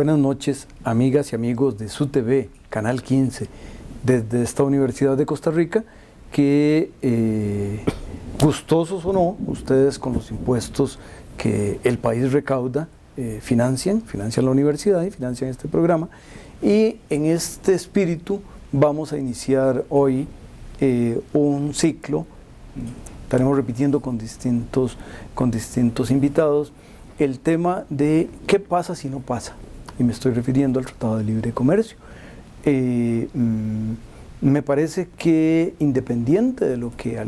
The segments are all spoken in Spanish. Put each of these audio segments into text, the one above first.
Buenas noches, amigas y amigos de su TV, Canal 15, desde esta Universidad de Costa Rica, que gustosos o no, ustedes con los impuestos que el país recauda, financian la universidad y financian este programa. Y en este espíritu vamos a iniciar hoy un ciclo, estaremos repitiendo con distintos invitados, el tema de qué pasa si no pasa, y me estoy refiriendo al Tratado de Libre Comercio. Me parece que independiente de lo que,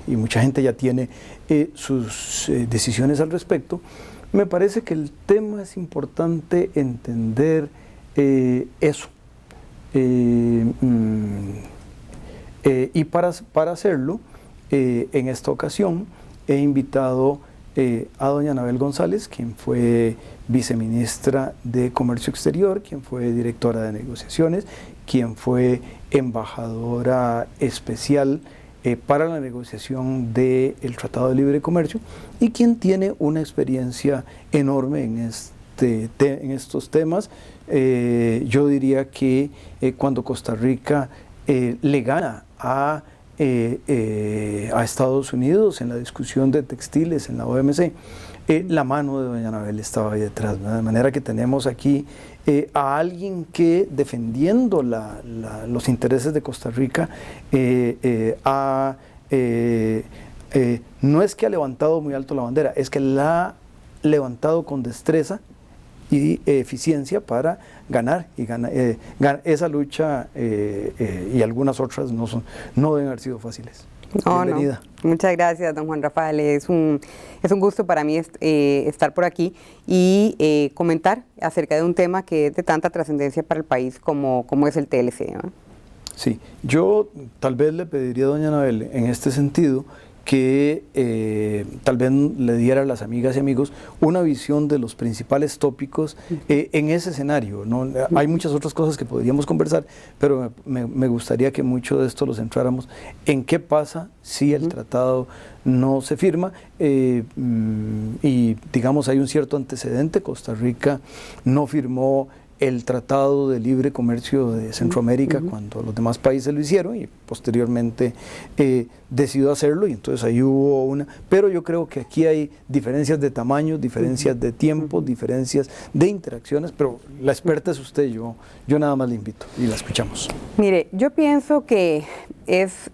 y mucha gente ya tiene sus decisiones al respecto, me parece que el tema es importante entender eso. Y para hacerlo, en esta ocasión he invitado a doña Anabel González, quien fue viceministra de Comercio Exterior, quien fue directora de negociaciones, quien fue embajadora especial para la negociación del Tratado de Libre Comercio y quien tiene una experiencia enorme en estos temas. Yo diría que cuando Costa Rica le gana a Estados Unidos en la discusión de textiles en la OMC, la mano de doña Anabel estaba ahí detrás, ¿no? De manera que tenemos aquí a alguien que, defendiendo los intereses de Costa Rica, no es que ha levantado muy alto la bandera, es que la ha levantado con destreza y eficiencia para ganar, esa lucha y algunas otras no deben haber sido fáciles. Bienvenida. No. Muchas gracias, don Juan Rafael. Es un gusto para mí estar por aquí y comentar acerca de un tema que es de tanta trascendencia para el país como es el TLC, ¿no? Sí, yo tal vez le pediría a doña Anabel en este sentido que tal vez le diera a las amigas y amigos una visión de los principales tópicos en ese escenario, ¿no? Hay muchas otras cosas que podríamos conversar, pero me gustaría que mucho de esto lo centráramos en qué pasa si el tratado no se firma y digamos hay un cierto antecedente. Costa Rica no firmó el Tratado de Libre Comercio de Centroamérica cuando los demás países lo hicieron y posteriormente decidió hacerlo, y entonces ahí hubo pero yo creo que aquí hay diferencias de tamaño, diferencias de tiempo, diferencias de interacciones, pero la experta es usted, yo nada más le invito y la escuchamos. Mire, yo pienso que es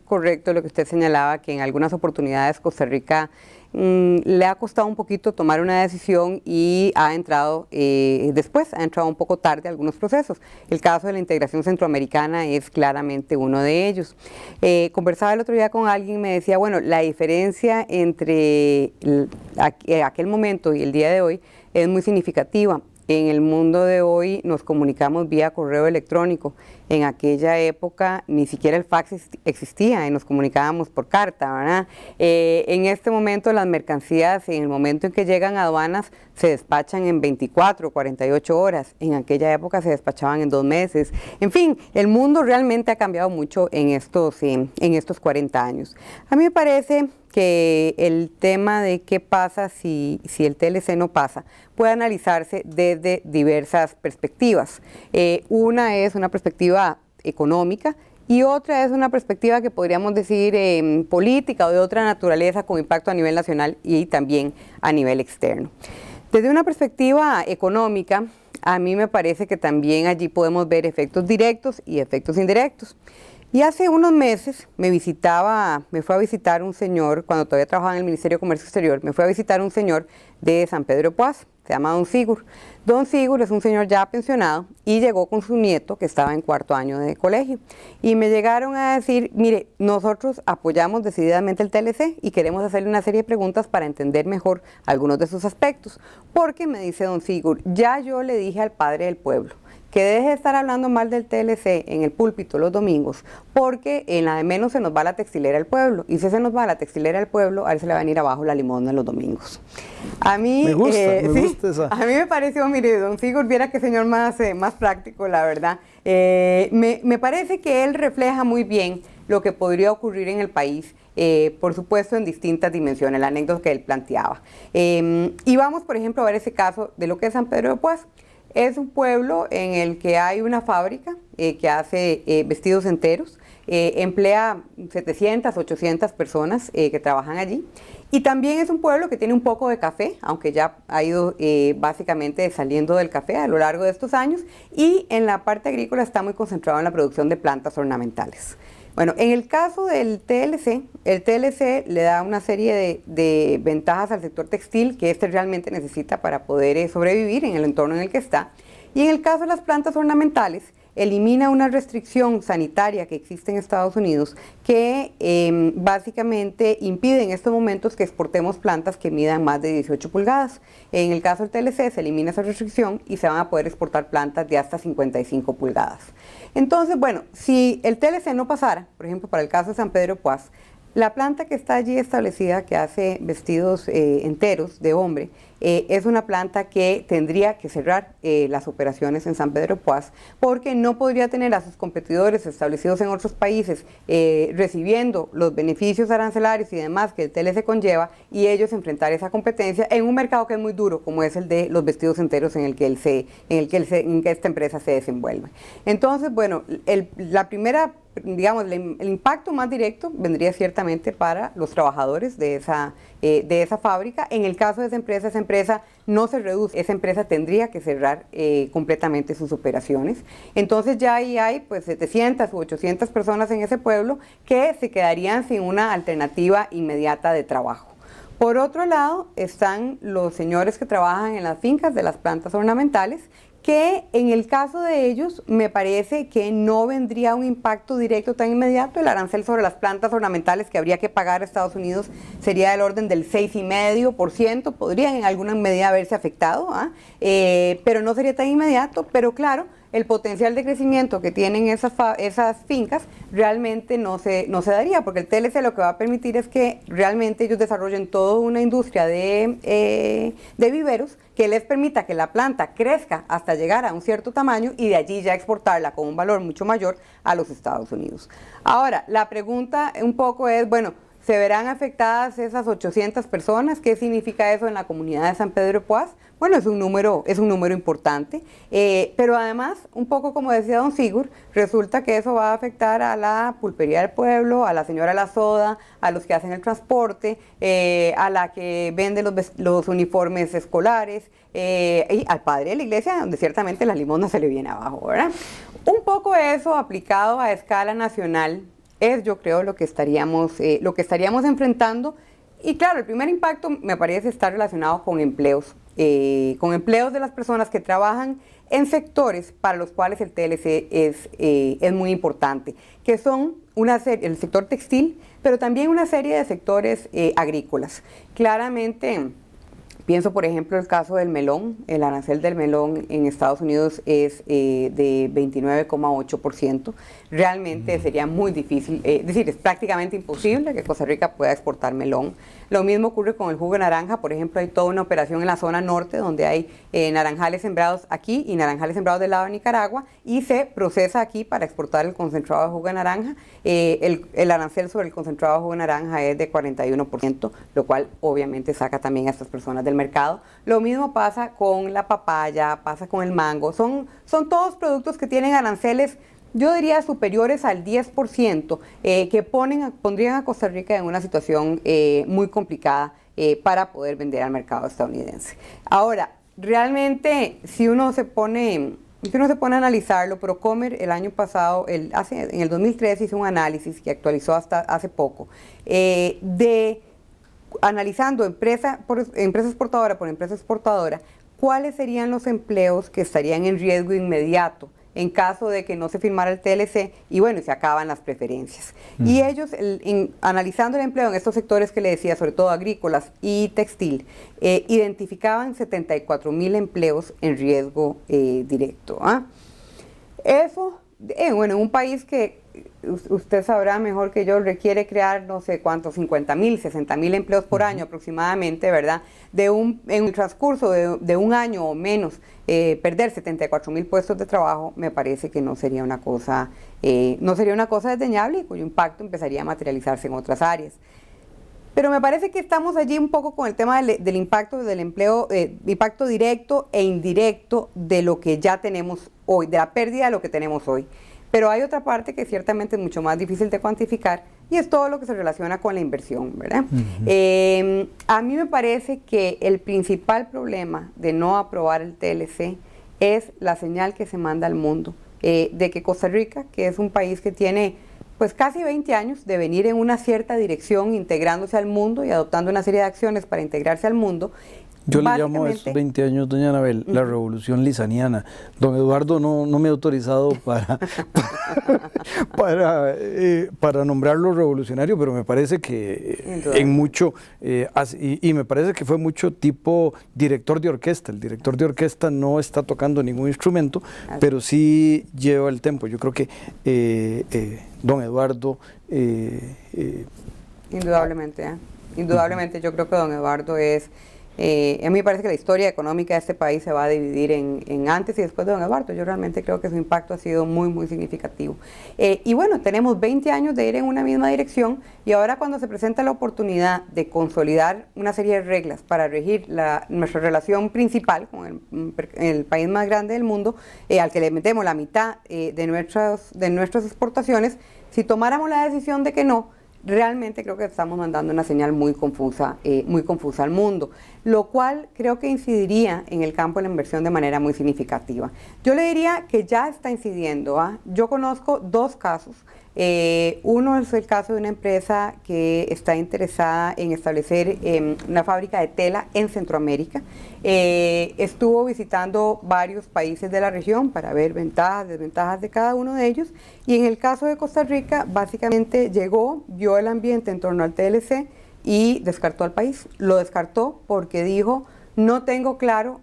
correcto lo que usted señalaba, que en algunas oportunidades Costa Rica le ha costado un poquito tomar una decisión y ha entrado un poco tarde a algunos procesos. El caso de la integración centroamericana es claramente uno de ellos. Conversaba el otro día con alguien y me decía, bueno, la diferencia entre aquel momento y el día de hoy es muy significativa. En el mundo de hoy nos comunicamos vía correo electrónico. En aquella época ni siquiera el fax existía y nos comunicábamos por carta, ¿verdad? En este momento las mercancías, en el momento en que llegan a aduanas, se despachan en 24, 48 horas. En aquella época se despachaban en 2 meses. En fin, el mundo realmente ha cambiado mucho en estos 40 años. A mí me parece que el tema de qué pasa si el TLC no pasa puede analizarse desde diversas perspectivas. Una es una perspectiva económica y otra es una perspectiva que podríamos decir política o de otra naturaleza con impacto a nivel nacional y también a nivel externo. Desde una perspectiva económica, a mí me parece que también allí podemos ver efectos directos y efectos indirectos. Y hace unos meses me fue a visitar un señor, cuando todavía trabajaba en el Ministerio de Comercio Exterior, me fue a visitar un señor de San Pedro de Poás, se llama Don Sigur. Don Sigur es un señor ya pensionado y llegó con su nieto que estaba en 4º año de colegio. Y me llegaron a decir, mire, nosotros apoyamos decididamente el TLC y queremos hacerle una serie de preguntas para entender mejor algunos de sus aspectos. Porque me dice Don Sigur, ya yo le dije al padre del pueblo que deje de estar hablando mal del TLC en el púlpito los domingos, porque en la de menos se nos va la textilera del pueblo, y si se nos va la textilera del pueblo, a él se le va a venir abajo la limosna los domingos. A mí me gusta esa. A mí me pareció, mire, don Sigur, viera qué señor más práctico, la verdad. Me parece que él refleja muy bien lo que podría ocurrir en el país, por supuesto en distintas dimensiones, la anécdota que él planteaba. Y vamos, por ejemplo, a ver ese caso de lo que es San Pedro de Poás. Es un pueblo en el que hay una fábrica que hace vestidos enteros, emplea 700, 800 personas que trabajan allí. Y también es un pueblo que tiene un poco de café, aunque ya ha ido básicamente saliendo del café a lo largo de estos años. Y en la parte agrícola está muy concentrado en la producción de plantas ornamentales. Bueno, en el caso del TLC, el TLC le da una serie de ventajas al sector textil que este realmente necesita para poder sobrevivir en el entorno en el que está. Y en el caso de las plantas ornamentales, elimina una restricción sanitaria que existe en Estados Unidos que básicamente impide en estos momentos que exportemos plantas que midan más de 18 pulgadas. En el caso del TLC se elimina esa restricción y se van a poder exportar plantas de hasta 55 pulgadas. Entonces, bueno, si el TLC no pasara, por ejemplo, para el caso de San Pedro de Poás, la planta que está allí establecida, que hace vestidos enteros de hombre, es una planta que tendría que cerrar las operaciones en San Pedro de Poás, porque no podría tener a sus competidores establecidos en otros países recibiendo los beneficios arancelarios y demás que el TLC conlleva, y ellos enfrentar esa competencia en un mercado que es muy duro, como es el de los vestidos enteros en el que esta empresa se desenvuelve. Entonces, bueno, la primera, digamos, el impacto más directo vendría ciertamente para los trabajadores de esa fábrica. En el caso de esa empresa no se reduce, esa empresa tendría que cerrar completamente sus operaciones. Entonces ya ahí hay pues 700 u 800 personas en ese pueblo que se quedarían sin una alternativa inmediata de trabajo. Por otro lado están los señores que trabajan en las fincas de las plantas ornamentales, que en el caso de ellos me parece que no vendría un impacto directo tan inmediato. El arancel sobre las plantas ornamentales que habría que pagar a Estados Unidos sería del orden del 6,5%, podría en alguna medida haberse afectado, pero no sería tan inmediato. Pero claro, el potencial de crecimiento que tienen esas fincas realmente no se daría, porque el TLC lo que va a permitir es que realmente ellos desarrollen toda una industria de viveros que les permita que la planta crezca hasta llegar a un cierto tamaño y de allí ya exportarla con un valor mucho mayor a los Estados Unidos. Ahora, la pregunta un poco es, bueno, ¿se verán afectadas esas 800 personas? ¿Qué significa eso en la comunidad de San Pedro de Poás? Bueno, es un número importante, pero además, un poco como decía don Sigur, resulta que eso va a afectar a la pulpería del pueblo, a la señora La Soda, a los que hacen el transporte, a la que vende los uniformes escolares, y al padre de la iglesia, donde ciertamente la limosna se le viene abajo, ¿verdad? Un poco eso aplicado a escala nacional es, yo creo, lo que estaríamos enfrentando. Y claro, el primer impacto me parece estar relacionado con empleos de las personas que trabajan en sectores para los cuales el TLC es muy importante, que son el sector textil, pero también una serie de sectores agrícolas. Claramente, pienso por ejemplo el caso del melón. El arancel del melón en Estados Unidos es de 29,8%. Realmente sería muy difícil, es decir, es prácticamente imposible que Costa Rica pueda exportar melón. Lo mismo ocurre con el jugo de naranja. Por ejemplo, hay toda una operación en la zona norte donde hay naranjales sembrados aquí y naranjales sembrados del lado de Nicaragua, y se procesa aquí para exportar el concentrado de jugo de naranja. El arancel sobre el concentrado de jugo de naranja es de 41%, lo cual obviamente saca también a estas personas del mercado. Lo mismo pasa con la papaya, pasa con el mango. Son todos productos que tienen aranceles, yo diría, superiores al 10%, que pondrían a Costa Rica en una situación muy complicada para poder vender al mercado estadounidense. Ahora, realmente, si uno se pone a analizarlo, Procomer el año pasado, en el 2013 hizo un análisis que actualizó hasta hace poco, analizando empresa exportadora por empresa exportadora, cuáles serían los empleos que estarían en riesgo inmediato en caso de que no se firmara el TLC y bueno, se acaban las preferencias. Y ellos, analizando el empleo en estos sectores que le decía, sobre todo agrícolas y textil, identificaban 74,000 empleos en riesgo directo. Eso, bueno, en un país que usted sabrá mejor que yo, requiere crear no sé cuántos, 50,000, 60,000 empleos por año aproximadamente, ¿verdad? En el transcurso de un año o menos, perder 74,000 puestos de trabajo me parece que no sería una cosa desdeñable y cuyo impacto empezaría a materializarse en otras áreas. Pero me parece que estamos allí un poco con el tema del impacto del empleo, impacto directo e indirecto de lo que ya tenemos hoy, de la pérdida de lo que tenemos hoy. Pero hay otra parte que ciertamente es mucho más difícil de cuantificar y es todo lo que se relaciona con la inversión, ¿verdad? A mí me parece que el principal problema de no aprobar el TLC es la señal que se manda al mundo de que Costa Rica, que es un país que tiene pues casi 20 años de venir en una cierta dirección, integrándose al mundo y adoptando una serie de acciones para integrarse al mundo. Yo le llamo a esos 20 años, doña Anabel, la revolución lisaniana. Don Eduardo no me ha autorizado para nombrarlo revolucionario, pero me parece que en mucho, y me parece que fue mucho tipo director de orquesta. El director de orquesta no está tocando ningún instrumento, pero sí lleva el tempo. Yo creo que don Eduardo... Indudablemente, indudablemente yo creo que don Eduardo es... a mí me parece que la historia económica de este país se va a dividir en antes y después de don Eduardo. Yo realmente creo que su impacto ha sido muy, muy significativo. Y bueno, tenemos 20 años de ir en una misma dirección y ahora cuando se presenta la oportunidad de consolidar una serie de reglas para regir nuestra relación principal con el país más grande del mundo, al que le metemos la mitad de nuestras exportaciones, si tomáramos la decisión de que no, realmente creo que estamos mandando una señal muy confusa al mundo, lo cual creo que incidiría en el campo de la inversión de manera muy significativa. Yo le diría que ya está incidiendo. Yo conozco dos casos. Uno es el caso de una empresa que está interesada en establecer una fábrica de tela en Centroamérica. Estuvo visitando varios países de la región para ver ventajas, desventajas de cada uno de ellos, y en el caso de Costa Rica básicamente llegó, vio el ambiente en torno al TLC y descartó al país. Lo descartó porque dijo, no tengo claro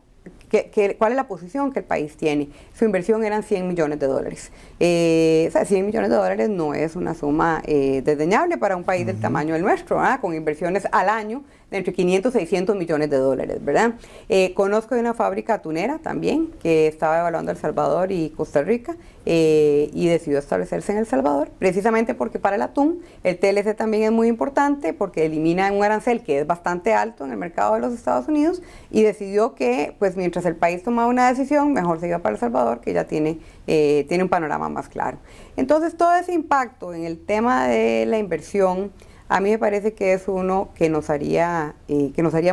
cuál es la posición que el país tiene. Su inversión eran $100 millones. O sea, $100 millones no es una suma desdeñable para un país del tamaño del nuestro, con inversiones al año de entre 500 y 600 millones de dólares, ¿verdad? Conozco de una fábrica atunera también que estaba evaluando El Salvador y Costa Rica y decidió establecerse en El Salvador, precisamente porque para el atún el TLC también es muy importante porque elimina un arancel que es bastante alto en el mercado de los Estados Unidos y decidió que pues mientras el país tomaba una decisión, mejor se iba para El Salvador, que ya tiene un panorama más claro. Entonces todo ese impacto en el tema de la inversión a mí me parece que es uno que nos haría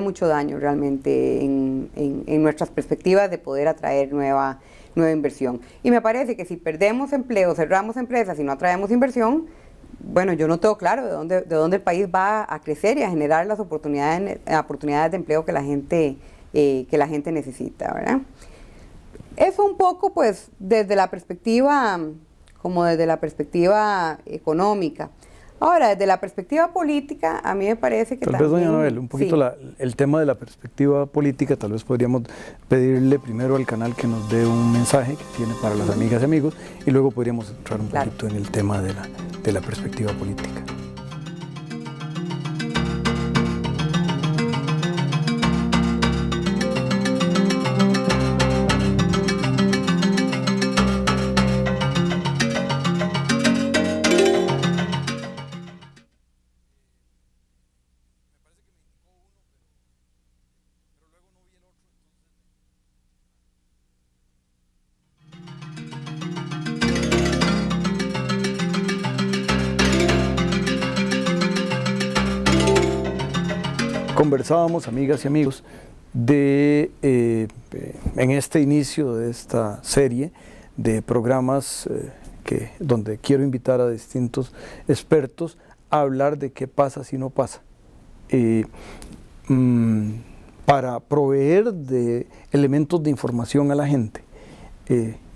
mucho daño realmente en nuestras perspectivas de poder atraer nueva inversión. Y me parece que si perdemos empleo, cerramos empresas y no atraemos inversión, bueno, yo no tengo claro de dónde el país va a crecer y a generar las oportunidades de empleo que la gente necesita, ¿verdad? Eso un poco pues desde la perspectiva económica. Ahora, desde la perspectiva política, a mí me parece que tal vez, doña Anabel, un poquito sí. El tema de la perspectiva política, tal vez podríamos pedirle primero al canal que nos dé un mensaje que tiene para las amigas y amigos y luego podríamos entrar un poquito en el tema de la perspectiva política. Conversábamos, amigas y amigos, en este inicio de esta serie de programas donde quiero invitar a distintos expertos a hablar de qué pasa si no pasa, para proveer de elementos de información a la gente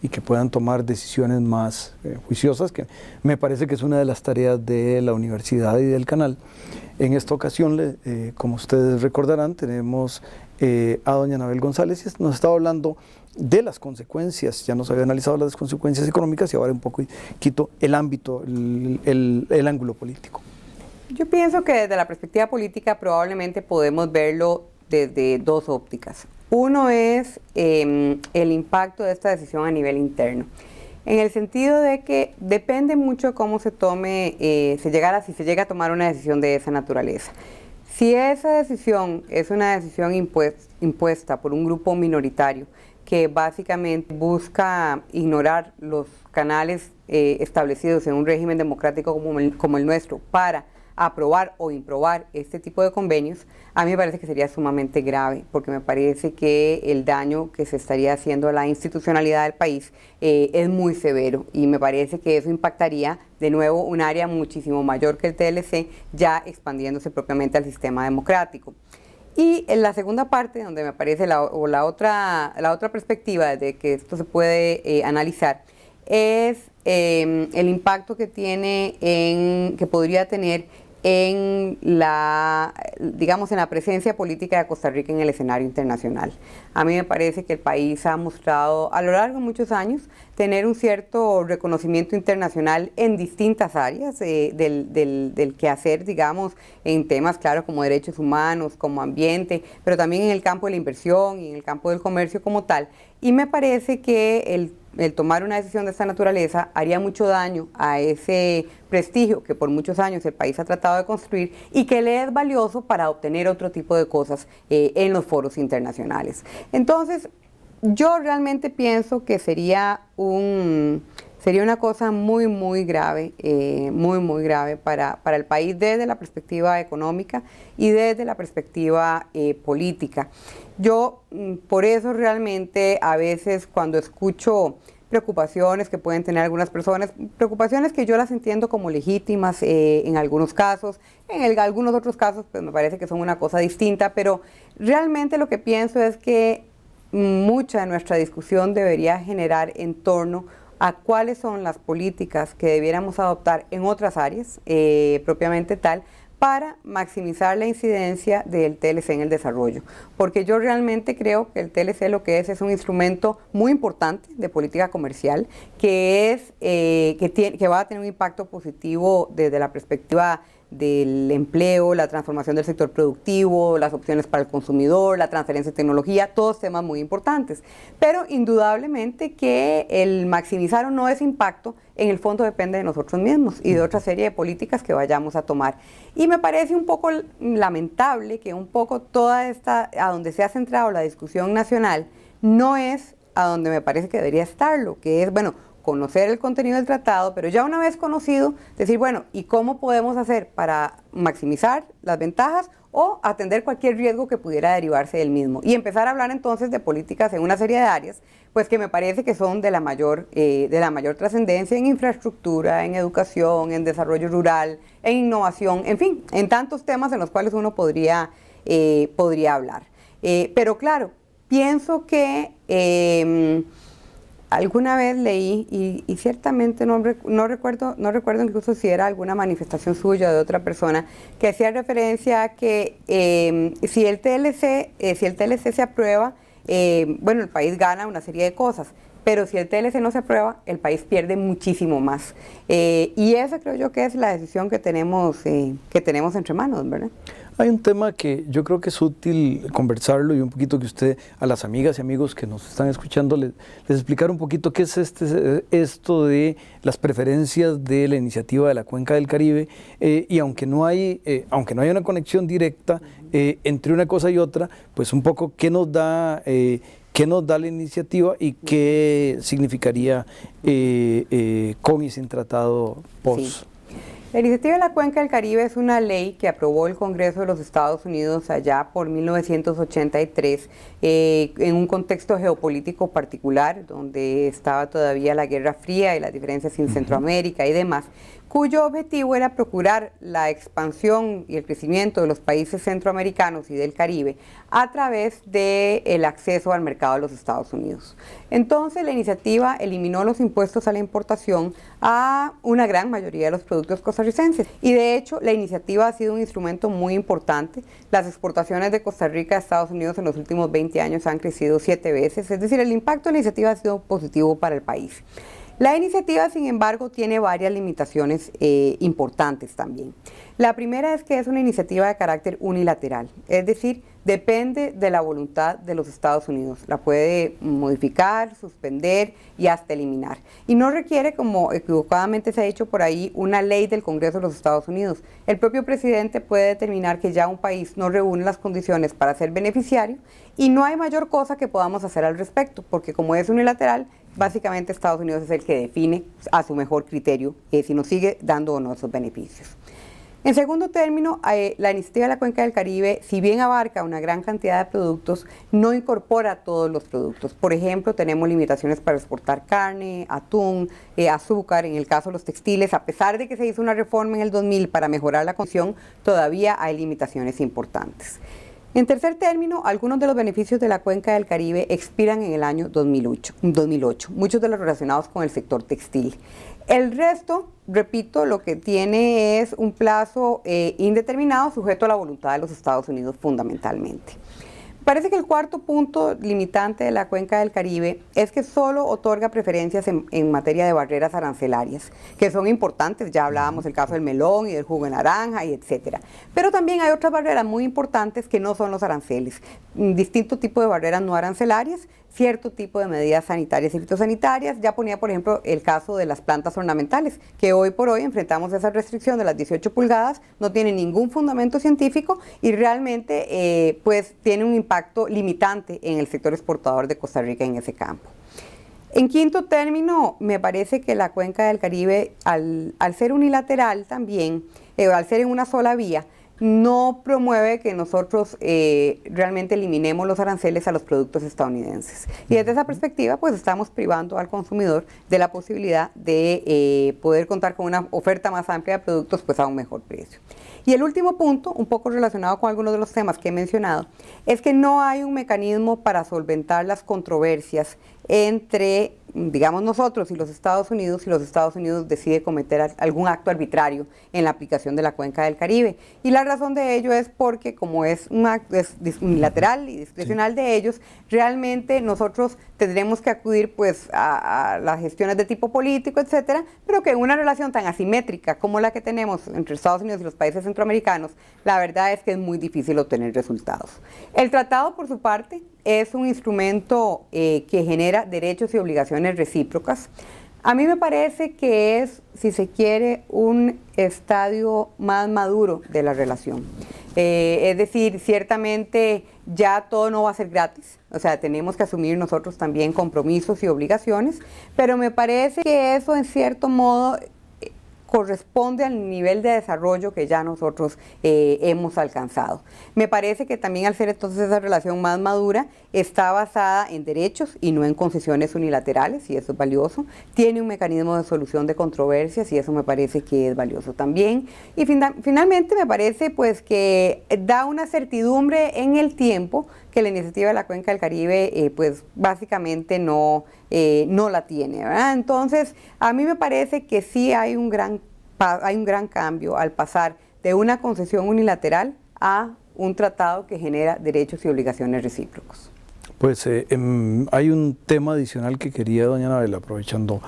y que puedan tomar decisiones más juiciosas, que me parece que es una de las tareas de la universidad y del canal. En esta ocasión, como ustedes recordarán, tenemos a doña Anabel González y nos estaba hablando de las consecuencias, ya nos había analizado las consecuencias económicas y ahora un poco quito el ámbito, el ángulo político. Yo pienso que desde la perspectiva política probablemente podemos verlo desde dos ópticas. Uno es el impacto de esta decisión a nivel interno, en el sentido de que depende mucho de cómo se tome, si se llega a tomar una decisión de esa naturaleza. Si esa decisión es una decisión impuesta por un grupo minoritario que básicamente busca ignorar los canales establecidos en un régimen democrático como el nuestro para aprobar o improbar este tipo de convenios, a mí me parece que sería sumamente grave, porque me parece que el daño que se estaría haciendo a la institucionalidad del país es muy severo, y me parece que eso impactaría de nuevo un área muchísimo mayor que el TLC, ya expandiéndose propiamente al sistema democrático. Y en la segunda parte, donde me parece la otra perspectiva de que esto se puede analizar, es el impacto que que podría tener en digamos, en la presencia política de Costa Rica en el escenario internacional. A mí me parece que el país ha mostrado a lo largo de muchos años tener un cierto reconocimiento internacional en distintas áreas del quehacer, digamos, en temas, claro, como derechos humanos, como ambiente, pero también en el campo de la inversión y en el campo del comercio como tal. Y me parece que el tomar una decisión de esta naturaleza haría mucho daño a ese prestigio que por muchos años el país ha tratado de construir y que le es valioso para obtener otro tipo de cosas en los foros internacionales. Entonces, yo realmente pienso que sería una cosa muy, muy grave, muy grave para el país desde la perspectiva económica y desde la perspectiva política. Yo, por eso realmente a veces cuando escucho preocupaciones que pueden tener algunas personas, preocupaciones que yo las entiendo como legítimas en algunos casos, en algunos otros casos pues me parece que son una cosa distinta, pero realmente lo que pienso es que mucha de nuestra discusión debería generar en torno a cuáles son las políticas que debiéramos adoptar en otras áreas, propiamente tal, para maximizar la incidencia del TLC en el desarrollo. Porque yo realmente creo que el TLC lo que es un instrumento muy importante de política comercial, que va a tener un impacto positivo desde la perspectiva del empleo, la transformación del sector productivo, las opciones para el consumidor, la transferencia de tecnología, todos temas muy importantes. Pero indudablemente que el maximizar o no ese impacto en el fondo depende de nosotros mismos y de otra serie de políticas que vayamos a tomar. Y me parece un poco lamentable que un poco a donde se ha centrado la discusión nacional, no es a donde me parece que debería estarlo, que es, bueno, conocer el contenido del tratado, pero ya una vez conocido, decir, bueno, ¿y cómo podemos hacer para maximizar las ventajas o atender cualquier riesgo que pudiera derivarse del mismo? Y empezar a hablar entonces de políticas en una serie de áreas, pues que me parece que son de la mayor trascendencia en infraestructura, en educación, en desarrollo rural, en innovación, en fin, en tantos temas en los cuales uno podría hablar. Pero claro, pienso que alguna vez leí, y ciertamente no recuerdo incluso si era alguna manifestación suya o de otra persona, que hacía referencia a que si el TLC se aprueba, bueno, el país gana una serie de cosas, pero si el TLC no se aprueba, el país pierde muchísimo más. Y esa creo yo que es la decisión que tenemos entre manos, ¿verdad? Hay un tema que yo creo que es útil conversarlo y un poquito que usted, a las amigas y amigos que nos están escuchando, les explicar un poquito qué es esto de las preferencias de la iniciativa de la Cuenca del Caribe, y aunque no hay una conexión directa entre una cosa y otra, pues un poco qué nos da la iniciativa y qué significaría con y sin tratado post. Sí. La iniciativa de la Cuenca del Caribe es una ley que aprobó el Congreso de los Estados Unidos allá por 1983 en un contexto geopolítico particular donde estaba todavía la Guerra Fría y las diferencias en Centroamérica y demás, cuyo objetivo era procurar la expansión y el crecimiento de los países centroamericanos y del Caribe a través del acceso al mercado de los Estados Unidos. Entonces, la iniciativa eliminó los impuestos a la importación a una gran mayoría de los productos costarricenses. Y de hecho, la iniciativa ha sido un instrumento muy importante. Las exportaciones de Costa Rica a Estados Unidos en los últimos 20 años han crecido 7 veces. Es decir, el impacto de la iniciativa ha sido positivo para el país. La iniciativa, sin embargo, tiene varias limitaciones importantes también. La primera es que es una iniciativa de carácter unilateral, es decir, depende de la voluntad de los Estados Unidos. La puede modificar, suspender y hasta eliminar. Y no requiere, como equivocadamente se ha dicho por ahí, una ley del Congreso de los Estados Unidos. El propio presidente puede determinar que ya un país no reúne las condiciones para ser beneficiario y no hay mayor cosa que podamos hacer al respecto, porque como es unilateral, básicamente Estados Unidos es el que define a su mejor criterio si nos sigue dando o no esos beneficios. En segundo término, la iniciativa de la Cuenca del Caribe, si bien abarca una gran cantidad de productos, no incorpora todos los productos. Por ejemplo, tenemos limitaciones para exportar carne, atún, azúcar, en el caso de los textiles. A pesar de que se hizo una reforma en el 2000 para mejorar la condición, todavía hay limitaciones importantes. En tercer término, algunos de los beneficios de la Cuenca del Caribe expiran en el año 2008, muchos de los relacionados con el sector textil. El resto, repito, lo que tiene es un plazo indeterminado sujeto a la voluntad de los Estados Unidos fundamentalmente. Parece que el cuarto punto limitante de la Cuenca del Caribe es que solo otorga preferencias en materia de barreras arancelarias, que son importantes, ya hablábamos del caso del melón y del jugo de naranja y etcétera. Pero también hay otras barreras muy importantes que no son los aranceles, distinto tipo de barreras no arancelarias, cierto tipo de medidas sanitarias y fitosanitarias. Ya ponía, por ejemplo, el caso de las plantas ornamentales, que hoy por hoy enfrentamos esa restricción de las 18 pulgadas, no tiene ningún fundamento científico y realmente pues tiene un impacto limitante en el sector exportador de Costa Rica en ese campo. En quinto término, me parece que la Cuenca del Caribe, al ser unilateral también, al ser en una sola vía, no promueve que nosotros realmente eliminemos los aranceles a los productos estadounidenses. Y desde esa perspectiva, pues estamos privando al consumidor de la posibilidad de poder contar con una oferta más amplia de productos pues a un mejor precio. Y el último punto, un poco relacionado con algunos de los temas que he mencionado, es que no hay un mecanismo para solventar las controversias entre, digamos, nosotros y los Estados Unidos, si los Estados Unidos decide cometer algún acto arbitrario en la aplicación de la Cuenca del Caribe. Y la razón de ello es porque, como es un acto unilateral y discrecional de ellos, realmente nosotros tendremos que acudir pues a las gestiones de tipo político, etcétera, pero que en una relación tan asimétrica como la que tenemos entre Estados Unidos y los países centroamericanos, la verdad es que es muy difícil obtener resultados. El tratado, por su parte, es un instrumento que genera derechos y obligaciones recíprocas. A mí me parece que es, si se quiere, un estadio más maduro de la relación. Es decir, ciertamente ya todo no va a ser gratis, o sea, tenemos que asumir nosotros también compromisos y obligaciones, pero me parece que eso en cierto modo corresponde al nivel de desarrollo que ya nosotros hemos alcanzado. Me parece que también al ser entonces esa relación más madura, está basada en derechos y no en concesiones unilaterales, y eso es valioso. Tiene un mecanismo de solución de controversias y eso me parece que es valioso también. Y finalmente me parece pues que da una certidumbre en el tiempo que la iniciativa de la Cuenca del Caribe pues básicamente no la tiene, ¿verdad? Entonces, a mí me parece que sí hay un gran cambio al pasar de una concesión unilateral a un tratado que genera derechos y obligaciones recíprocos. Pues hay un tema adicional que quería doña Anabel, aprovechando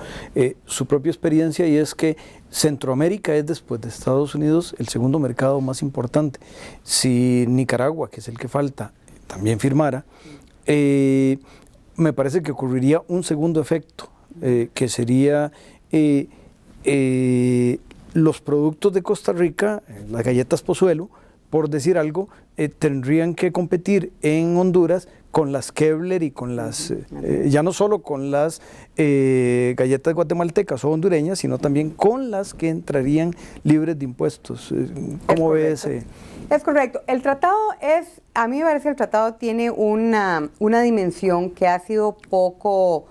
su propia experiencia, y es que Centroamérica es, después de Estados Unidos, el segundo mercado más importante. Si Nicaragua, que es el que falta, también firmara, me parece que ocurriría un segundo efecto, que sería los productos de Costa Rica, las galletas Pozuelo, por decir algo, tendrían que competir en Honduras con las Kevler y con las, ya no solo con las galletas guatemaltecas o hondureñas, sino también con las que entrarían libres de impuestos. ¿Cómo ve ese? Es correcto. El tratado es, a mí me parece que el tratado tiene una dimensión que ha sido poco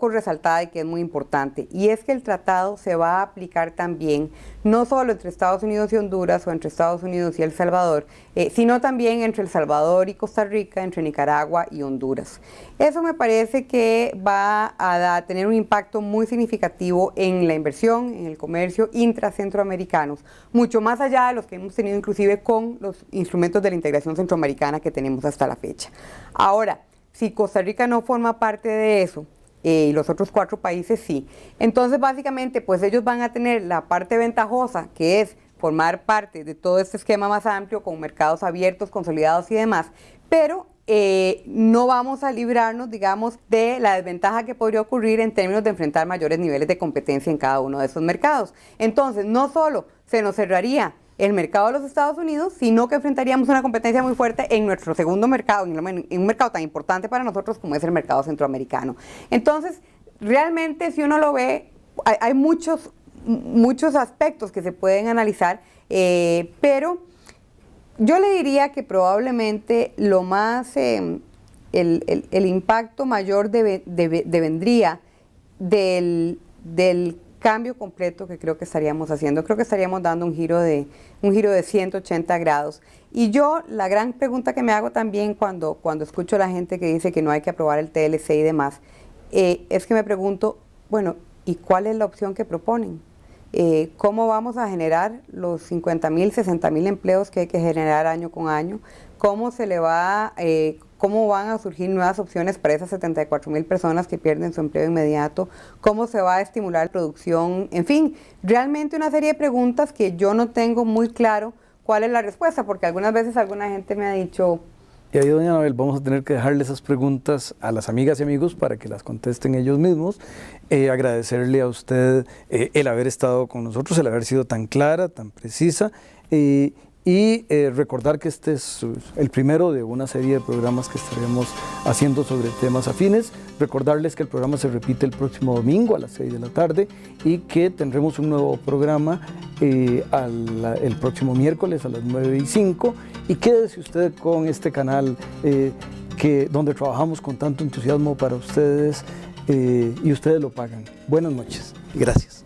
resaltada y que es muy importante, y es que el tratado se va a aplicar también no solo entre Estados Unidos y Honduras o entre Estados Unidos y El Salvador, sino también entre El Salvador y Costa Rica, entre Nicaragua y Honduras. Eso me parece que va a tener un impacto muy significativo en la inversión, en el comercio intracentroamericanos, mucho más allá de los que hemos tenido inclusive con los instrumentos de la integración centroamericana que tenemos hasta la fecha. Ahora, si Costa Rica no forma parte de eso, y los otros 4 países sí. Entonces, básicamente, pues ellos van a tener la parte ventajosa, que es formar parte de todo este esquema más amplio, con mercados abiertos, consolidados y demás, pero no vamos a librarnos, digamos, de la desventaja que podría ocurrir en términos de enfrentar mayores niveles de competencia en cada uno de esos mercados. Entonces, no solo se nos cerraría el mercado de los Estados Unidos, sino que enfrentaríamos una competencia muy fuerte en nuestro segundo mercado, en un mercado tan importante para nosotros como es el mercado centroamericano. Entonces, realmente, si uno lo ve, hay muchos aspectos que se pueden analizar, pero yo le diría que probablemente lo más, el impacto mayor vendría del cambio completo que creo que estaríamos haciendo. Creo que estaríamos dando un giro de 180 grados. Y yo, la gran pregunta que me hago también cuando escucho a la gente que dice que no hay que aprobar el TLC y demás, es que me pregunto, bueno, ¿y cuál es la opción que proponen? ¿Cómo vamos a generar los 50,000, 60,000 empleos que hay que generar año con año? ¿Cómo van a surgir nuevas opciones para esas 74,000 personas que pierden su empleo inmediato? ¿Cómo se va a estimular la producción? En fin, realmente una serie de preguntas que yo no tengo muy claro cuál es la respuesta, porque algunas veces alguna gente me ha dicho... Y ahí, doña Anabel, vamos a tener que dejarle esas preguntas a las amigas y amigos para que las contesten ellos mismos. Agradecerle a usted el haber estado con nosotros, el haber sido tan clara, tan precisa, y recordar que este es el primero de una serie de programas que estaremos haciendo sobre temas afines. Recordarles que el programa se repite el próximo domingo a las 6 de la tarde y que tendremos un nuevo programa el próximo miércoles a las 9:05. Y quédese usted con este canal donde trabajamos con tanto entusiasmo para ustedes y ustedes lo pagan. Buenas noches y gracias.